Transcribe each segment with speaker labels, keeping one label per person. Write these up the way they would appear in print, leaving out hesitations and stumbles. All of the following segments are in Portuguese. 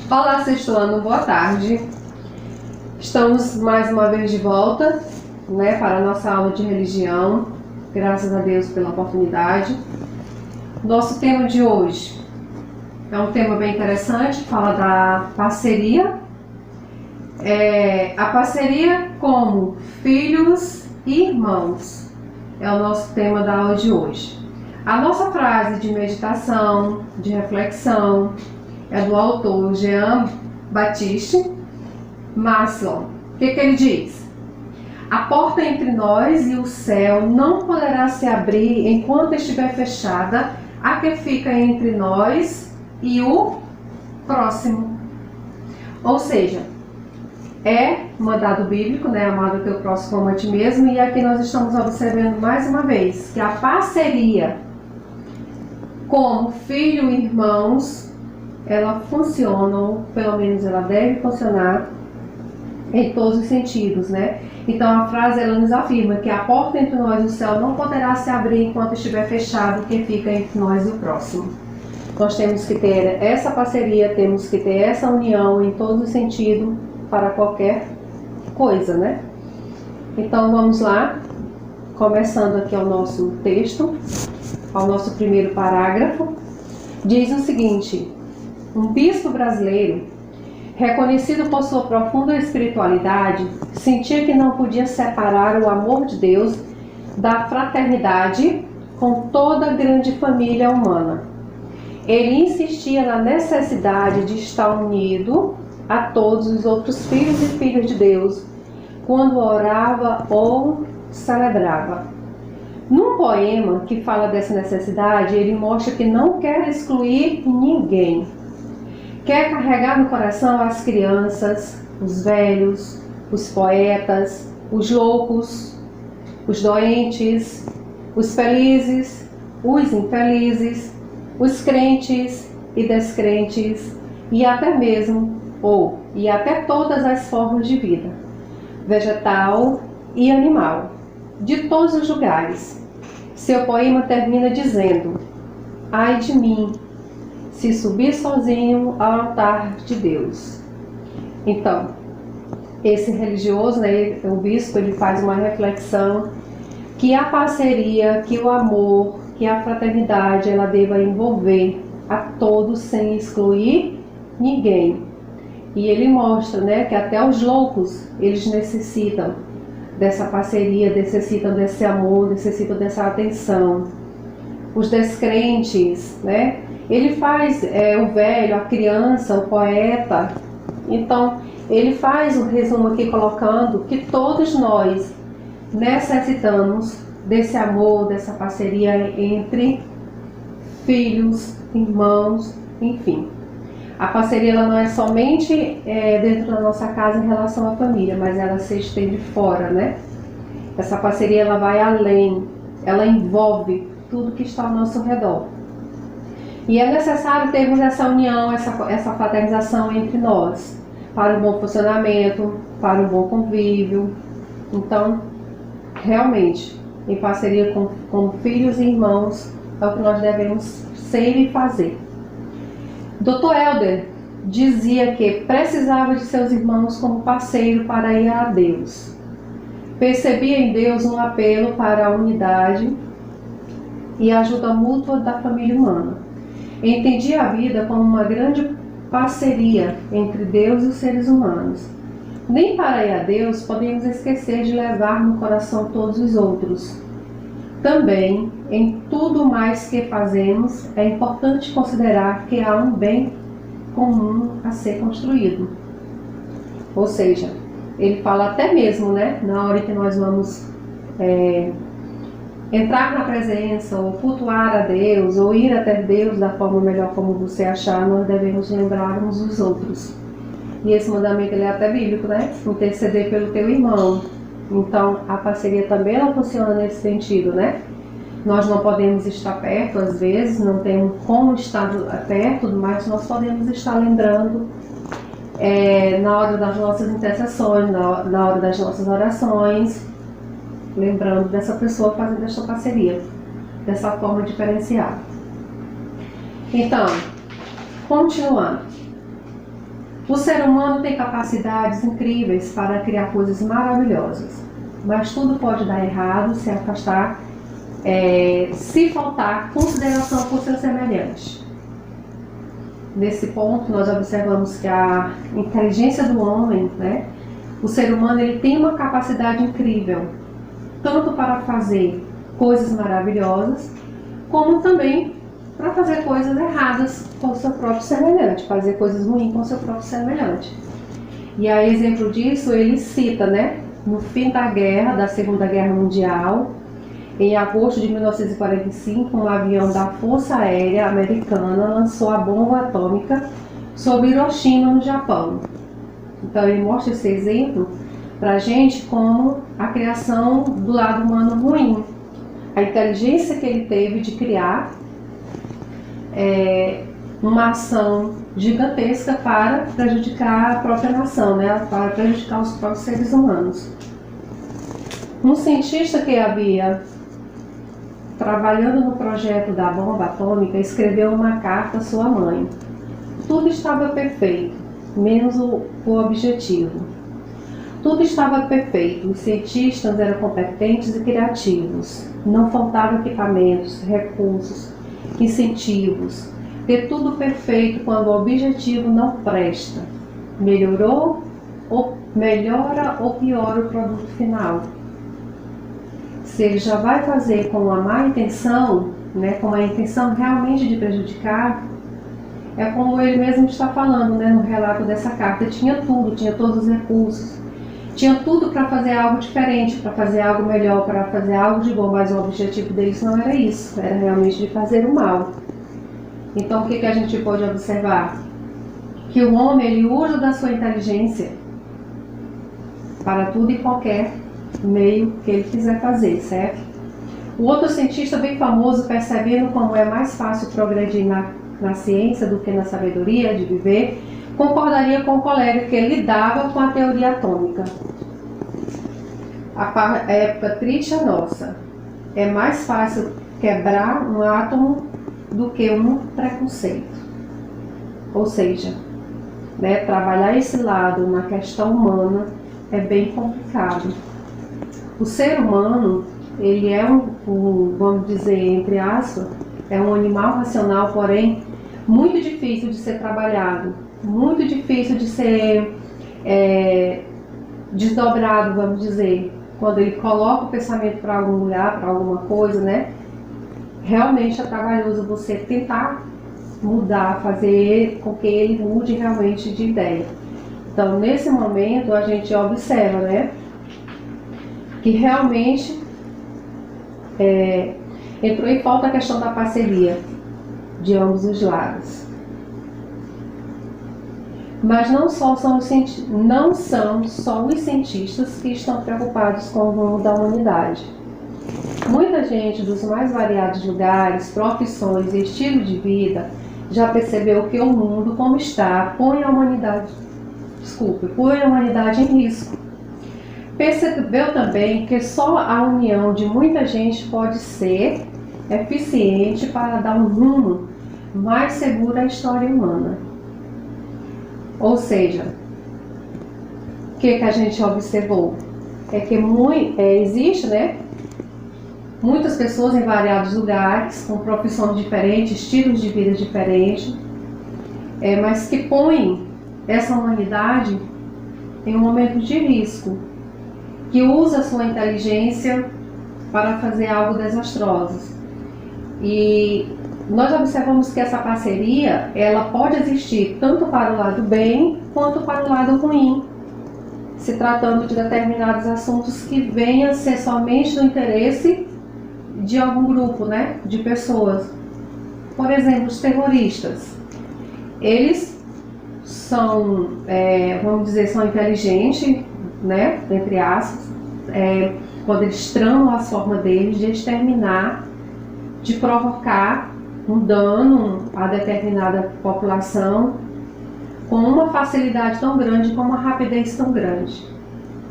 Speaker 1: Olá, sexto ano, boa tarde. Estamos mais uma vez de volta, para a nossa aula de religião. Graças a Deus pela oportunidade. Nosso tema de hoje é um tema bem interessante, fala da parceria. A parceria como filhos e irmãos é o nosso tema da aula de hoje. A nossa frase de meditação, de reflexão, é do autor Jean-Baptiste Maslon. O que ele diz? A porta entre nós e o céu não poderá se abrir enquanto estiver fechada a que fica entre nós e o próximo. Ou seja, é mandado bíblico, amado o teu próximo como a ti mesmo, e aqui nós estamos observando mais uma vez que a parceria como filho e irmãos, ela funciona, ou pelo menos ela deve funcionar em todos os sentidos, Então a frase ela nos afirma que a porta entre nós e o céu não poderá se abrir enquanto estiver fechado o que fica entre nós e o próximo. Nós temos que ter essa parceria, temos que ter essa união em todos os sentidos para qualquer coisa, Então vamos lá, começando aqui ao nosso texto, ao nosso primeiro parágrafo. Diz o seguinte: um bispo brasileiro, reconhecido por sua profunda espiritualidade, sentia que não podia separar o amor de Deus da fraternidade com toda a grande família humana. Ele insistia na necessidade de estar unido a todos os outros filhos e filhas de Deus quando orava ou celebrava. Num poema que fala dessa necessidade, ele mostra que não quer excluir ninguém. Quer carregar no coração as crianças, os velhos, os poetas, os loucos, os doentes, os felizes, os infelizes, os crentes e descrentes, e até mesmo, e até todas as formas de vida, vegetal e animal, de todos os lugares. Seu poema termina dizendo: ai de mim, se subir sozinho ao altar de Deus. Então, esse religioso, o bispo, ele faz uma reflexão que a parceria, que o amor, que a fraternidade, ela deva envolver a todos sem excluir ninguém. E ele mostra, que até os loucos, eles necessitam dessa parceria, necessitam desse amor, necessitam dessa atenção. Os descrentes, ele faz o velho, a criança, o poeta. Então, ele faz o resumo aqui colocando que todos nós necessitamos desse amor, dessa parceria entre filhos, irmãos, enfim. A parceria ela não é somente dentro da nossa casa em relação à família, mas ela se estende fora, Essa parceria ela vai além, ela envolve tudo que está ao nosso redor. E é necessário termos essa união, essa fraternização entre nós, para um bom funcionamento, para um bom convívio. Então, realmente, em parceria com filhos e irmãos, é o que nós devemos ser e fazer. Dr. Helder dizia que precisava de seus irmãos como parceiro para ir a Deus. Percebia em Deus um apelo para a unidade e a ajuda mútua da família humana. Entendia a vida como uma grande parceria entre Deus e os seres humanos. Nem para ir a Deus podemos esquecer de levar no coração todos os outros. Também, em tudo mais que fazemos, é importante considerar que há um bem comum a ser construído. Ou seja, ele fala até mesmo, na hora que nós vamos entrar na presença, ou cultuar a Deus, ou ir até Deus da forma melhor como você achar, nós devemos lembrar uns dos outros. E esse mandamento ele é até bíblico, interceder pelo teu irmão. Então, a parceria também ela funciona nesse sentido, Nós não podemos estar perto, às vezes, não temos como estar perto, mas nós podemos estar lembrando na hora das nossas intercessões, na hora das nossas orações, lembrando dessa pessoa fazendo esta parceria, dessa forma diferenciada. Então, continuando. O ser humano tem capacidades incríveis para criar coisas maravilhosas, mas tudo pode dar errado se afastar, se faltar consideração por seu semelhante. Nesse ponto, nós observamos que a inteligência do homem, né, o ser humano, ele tem uma capacidade incrível, tanto para fazer coisas maravilhosas, como também para fazer coisas erradas com o seu próprio semelhante, fazer coisas ruins com o seu próprio semelhante. E aí, exemplo disso, ele cita, né, no fim da Segunda Guerra Mundial, em agosto de 1945, um avião da Força Aérea Americana lançou a bomba atômica sobre Hiroshima, no Japão. Então ele mostra esse exemplo para a gente como a criação do lado humano ruim. A inteligência que ele teve de criar uma ação gigantesca para prejudicar a própria nação, né? Para prejudicar os próprios seres humanos. Um cientista que havia trabalhando no projeto da bomba atômica escreveu uma carta à sua mãe. Tudo estava perfeito, menos o objetivo. Tudo estava perfeito, os cientistas eram competentes e criativos. Não faltavam equipamentos, recursos, incentivos. Ter tudo perfeito quando o objetivo não presta. Melhora ou piora o produto final. Se ele já vai fazer com uma má intenção, né, com a intenção realmente de prejudicar, é como ele mesmo está falando, né, no relato dessa carta. Tinha tudo, tinha todos os recursos, tinha tudo para fazer algo diferente, para fazer algo melhor, para fazer algo de bom, mas o objetivo deles não era isso, era realmente de fazer o mal. Então o que a gente pode observar? Que o homem, ele usa da sua inteligência para tudo e qualquer meio que ele quiser fazer, certo? O outro cientista bem famoso, percebendo como é mais fácil progredir na ciência do que na sabedoria de viver, concordaria com o colega que ele lidava com a teoria atômica. A época triste é nossa. É mais fácil quebrar um átomo do que um preconceito. Ou seja, né, trabalhar esse lado na questão humana é bem complicado. O ser humano, ele é vamos dizer, entre aspas, é um animal racional, porém, muito difícil de ser trabalhado, muito difícil de ser desdobrado, vamos dizer. Quando ele coloca o pensamento para algum lugar, para alguma coisa, né? Realmente é trabalhoso você tentar mudar, fazer com que ele mude realmente de ideia. Então, nesse momento, a gente observa, né, que realmente entrou em falta a questão da parceria de ambos os lados. Mas não são só os cientistas que estão preocupados com o rumo da humanidade. Muita gente dos mais variados lugares, profissões e estilo de vida já percebeu que o mundo como está põe a humanidade em risco. Percebeu também que só a união de muita gente pode ser eficiente para dar um rumo mais seguro à história humana. Ou seja, o que a gente observou? É que existe, né, muitas pessoas em variados lugares, com profissões diferentes, estilos de vida diferentes, mas que põem essa humanidade em um momento de risco, que usa a sua inteligência para fazer algo desastroso. E nós observamos que essa parceria, ela pode existir tanto para o lado bem, quanto para o lado ruim, se tratando de determinados assuntos que venham a ser somente do interesse de algum grupo, né, de pessoas. Por exemplo, os terroristas. Eles são, vamos dizer, são inteligentes, né, entre aspas, quando eles tramam a forma deles de exterminar, de provocar um dano a determinada população com uma facilidade tão grande, com uma rapidez tão grande.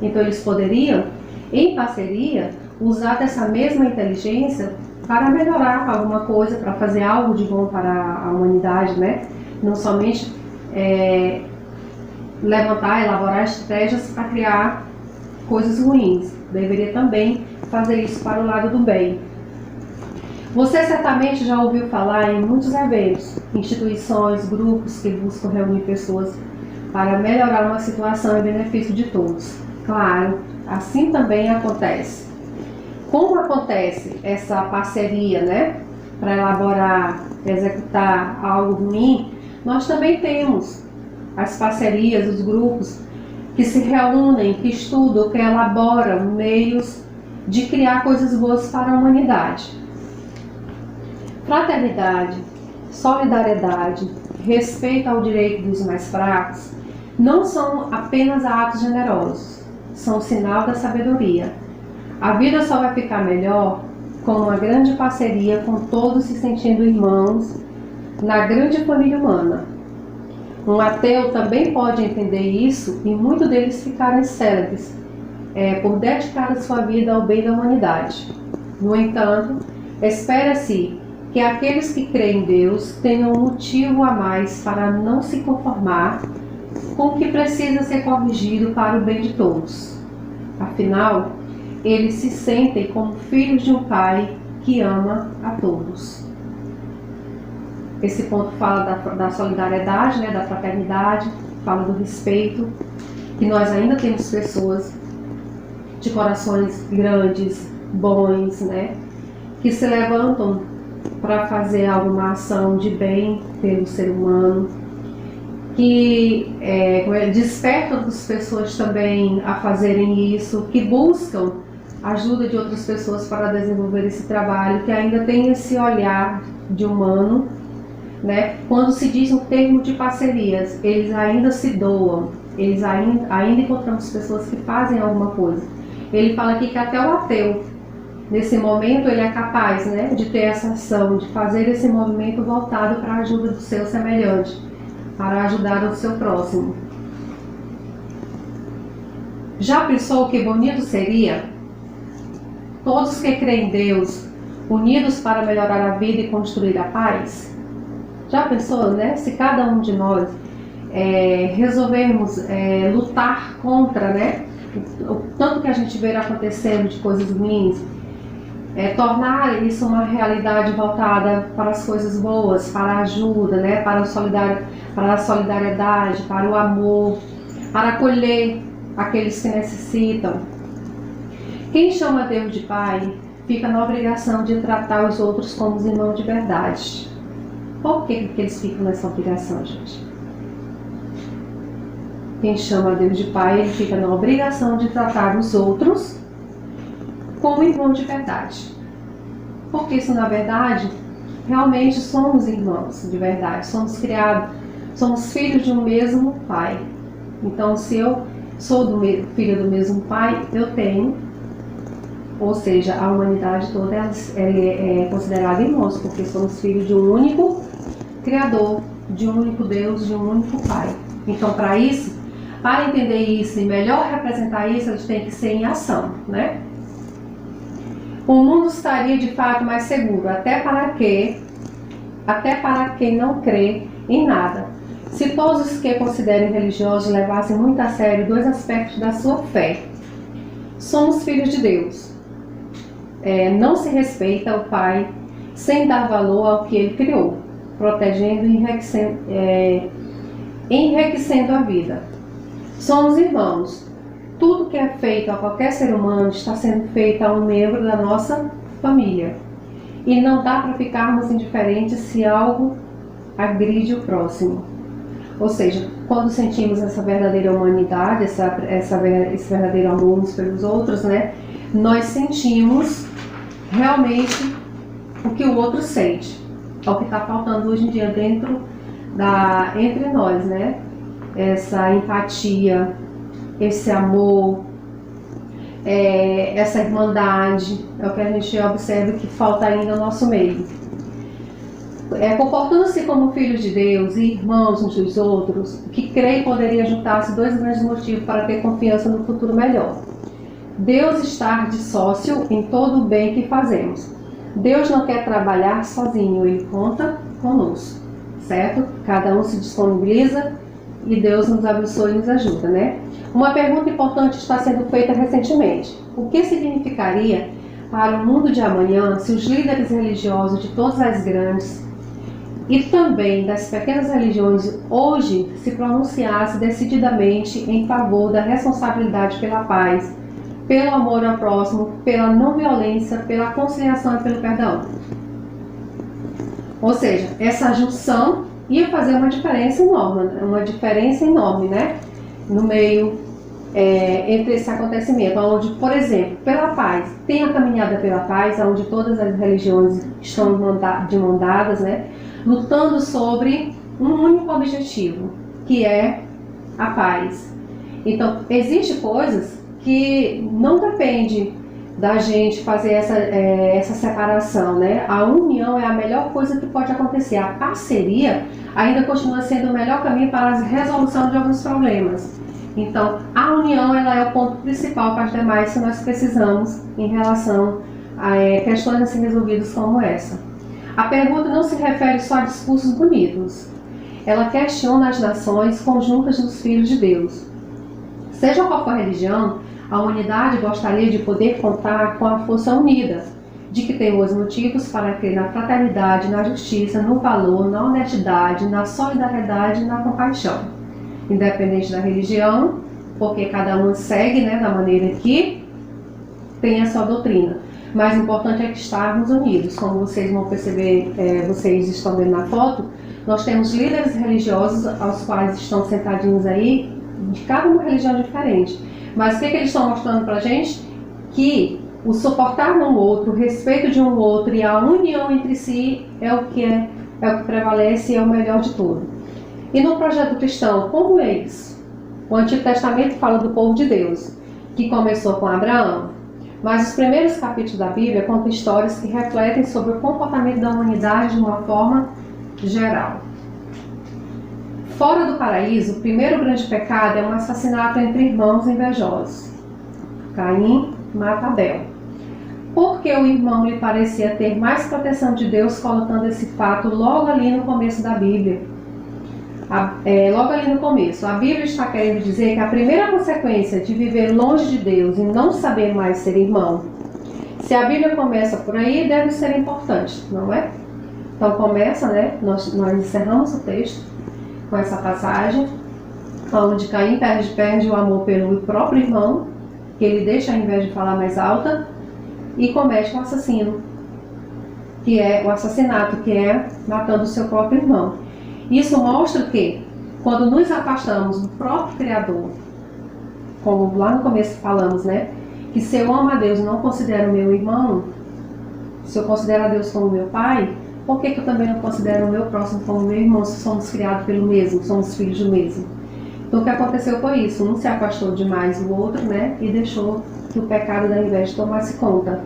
Speaker 1: Então eles poderiam, em parceria, usar dessa mesma inteligência para melhorar alguma coisa, para fazer algo de bom para a humanidade, né? Não somente elaborar estratégias para criar coisas ruins. Deveria também fazer isso para o lado do bem. Você certamente já ouviu falar em muitos eventos, instituições, grupos que buscam reunir pessoas para melhorar uma situação em benefício de todos. Claro, assim também acontece. Como acontece essa parceria, né, para elaborar, executar algo ruim, nós também temos as parcerias, os grupos que se reúnem, que estudam, que elaboram meios de criar coisas boas para a humanidade. Fraternidade, solidariedade, respeito ao direito dos mais fracos não são apenas atos generosos, são sinal da sabedoria. A vida só vai ficar melhor com uma grande parceria, com todos se sentindo irmãos na grande família humana. Um ateu também pode entender isso e muitos deles ficarem célebres por dedicar a sua vida ao bem da humanidade. No entanto, espera-se que aqueles que creem em Deus tenham um motivo a mais para não se conformar com o que precisa ser corrigido para o bem de todos. Afinal, eles se sentem como filhos de um Pai que ama a todos. Esse ponto fala da solidariedade, né, da fraternidade, fala do respeito, que nós ainda temos pessoas de corações grandes, bons, né, que se levantam para fazer alguma ação de bem pelo ser humano, que despertam as pessoas também a fazerem isso, que buscam a ajuda de outras pessoas para desenvolver esse trabalho, que ainda tem esse olhar de humano, né? Quando se diz um termo de parcerias, eles ainda se doam, eles ainda encontramos pessoas que fazem alguma coisa. Ele fala aqui que até o ateu, nesse momento, ele é capaz, né, de ter essa ação, de fazer esse movimento voltado para a ajuda do seu semelhante, para ajudar o seu próximo. Já pensou que bonito seria todos que creem em Deus, unidos para melhorar a vida e construir a paz? Já pensou, né, se cada um de nós resolvermos lutar contra, né, o tanto que a gente vê acontecendo de coisas ruins, tornar isso uma realidade voltada para as coisas boas, para a ajuda, né, para a solidariedade, para o amor, para acolher aqueles que necessitam. Quem chama Deus de Pai fica na obrigação de tratar os outros como os irmãos de verdade. Por que eles ficam nessa obrigação, gente? Quem chama Deus de Pai, ele fica na obrigação de tratar os outros como irmãos de verdade. Porque isso, na verdade, realmente somos irmãos de verdade. Somos criados, somos filhos de um mesmo Pai. Então, se eu sou filho do mesmo Pai, eu tenho, ou seja, a humanidade toda é considerada irmãos, porque somos filhos de um único Criador, de um único Deus, de um único Pai. Então, para entender isso e melhor representar isso, a gente tem que ser em ação, né? O mundo estaria de fato mais seguro, até para quem não crê em nada. Se todos os que considerem religiosos levassem muito a sério dois aspectos da sua fé. Somos filhos de Deus. Não se respeita o Pai sem dar valor ao que Ele criou, protegendo e enriquecendo a vida. Somos irmãos. Tudo que é feito a qualquer ser humano está sendo feito a um membro da nossa família. E não dá para ficarmos indiferentes se algo agride o próximo. Ou seja, quando sentimos essa verdadeira humanidade, esse verdadeiro amor uns pelos outros, né, nós sentimos realmente o que o outro sente. É o que está faltando hoje em dia entre nós, né? Essa empatia, esse amor, essa irmandade, é o que a gente observa que falta ainda no nosso meio. Comportando-se como filhos de Deus e irmãos uns dos outros, o que creio poderia juntar-se dois grandes motivos para ter confiança no futuro melhor. Deus estar de sócio em todo o bem que fazemos. Deus não quer trabalhar sozinho, Ele conta conosco, certo? Cada um se disponibiliza e Deus nos abençoe e nos ajuda, né? Uma pergunta importante está sendo feita recentemente. O que significaria para o mundo de amanhã se os líderes religiosos de todas as grandes e também das pequenas religiões hoje se pronunciassem decididamente em favor da responsabilidade pela paz, pelo amor ao próximo, pela não violência, pela conciliação e pelo perdão? Ou seja, essa junção ia fazer uma diferença enorme, né? No meio entre esse acontecimento, onde, por exemplo, pela paz, tem a caminhada pela paz, onde todas as religiões estão de mão dadas, né? Lutando sobre um único objetivo, que é a paz. Então, existem coisas que não depende da gente fazer essa separação, né? A união é a melhor coisa que pode acontecer. A parceria ainda continua sendo o melhor caminho para a resolução de alguns problemas. Então, a união ela é o ponto principal para as demais que nós precisamos em relação a questões assim resolvidas como essa. A pergunta não se refere só a discursos bonitos. Ela questiona as nações conjuntas dos filhos de Deus. Seja qual for a religião, a humanidade gostaria de poder contar com a força unida, de que temos motivos para crer na fraternidade, na justiça, no valor, na honestidade, na solidariedade e na compaixão. Independente da religião, porque cada um segue, né, da maneira que tem a sua doutrina. Mas o importante é que estarmos unidos. Como vocês vão perceber, vocês estão vendo na foto, nós temos líderes religiosos aos quais estão sentadinhos aí, de cada uma religião diferente. Mas o que eles estão mostrando pra gente? Que o suportar um outro, o respeito de um outro e a união entre si é o que prevalece e é o melhor de tudo. E no projeto cristão, como é isso? O Antigo Testamento fala do povo de Deus, que começou com Abraão, mas os primeiros capítulos da Bíblia contam histórias que refletem sobre o comportamento da humanidade de uma forma geral. Fora do paraíso, o primeiro grande pecado é um assassinato entre irmãos invejosos. Caim mata Abel. Porque o irmão lhe parecia ter mais proteção de Deus, colocando esse fato logo ali no começo da Bíblia. Logo ali no começo, a Bíblia está querendo dizer que a primeira consequência de viver longe de Deus e não saber mais ser irmão, se a Bíblia começa por aí, deve ser importante, não é? Então começa, né? Nós encerramos o texto com essa passagem, onde Caim perde o amor pelo próprio irmão, que ele deixa a inveja de falar mais alta, e comete o assassinato, que é matando o seu próprio irmão. Isso mostra que, quando nos afastamos do próprio Criador, como lá no começo falamos, né? Que se eu amo a Deus e não considero meu irmão, se eu considero a Deus como meu pai, por que eu também não considero o meu próximo como meu irmão, se somos criados pelo mesmo, somos filhos do mesmo? Então o que aconteceu foi isso, um se afastou demais do outro, né? E deixou que o pecado da inveja tomasse conta.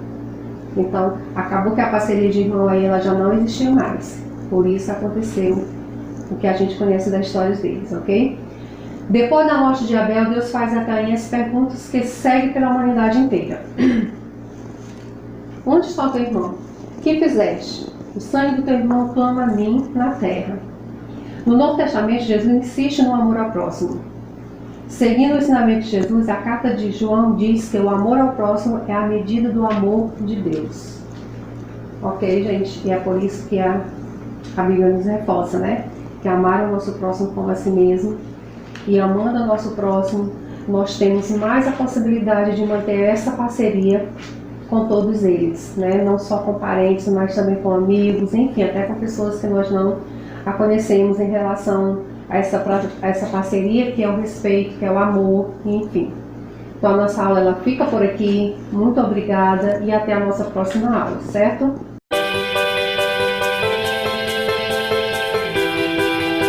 Speaker 1: Então acabou que a parceria de irmão aí ela já não existia mais. Por isso aconteceu o que a gente conhece das histórias deles, ok? Depois da morte de Abel, Deus faz a Caim as perguntas que seguem pela humanidade inteira. Onde está o teu irmão? Que fizeste? O sangue do teu irmão clama a mim na terra. No Novo Testamento, Jesus insiste no amor ao próximo. Seguindo o ensinamento de Jesus, a carta de João diz que o amor ao próximo é a medida do amor de Deus. Ok, gente? E é por isso que a Bíblia nos reforça, né? Que amar o nosso próximo como a si mesmo. E amando o nosso próximo, nós temos mais a possibilidade de manter essa parceria com todos eles, né? Não só com parentes, mas também com amigos, enfim, até com pessoas que nós não a conhecemos em relação a essa parceria, que é o respeito, que é o amor, enfim. Então a nossa aula ela fica por aqui. Muito obrigada e até a nossa próxima aula, certo?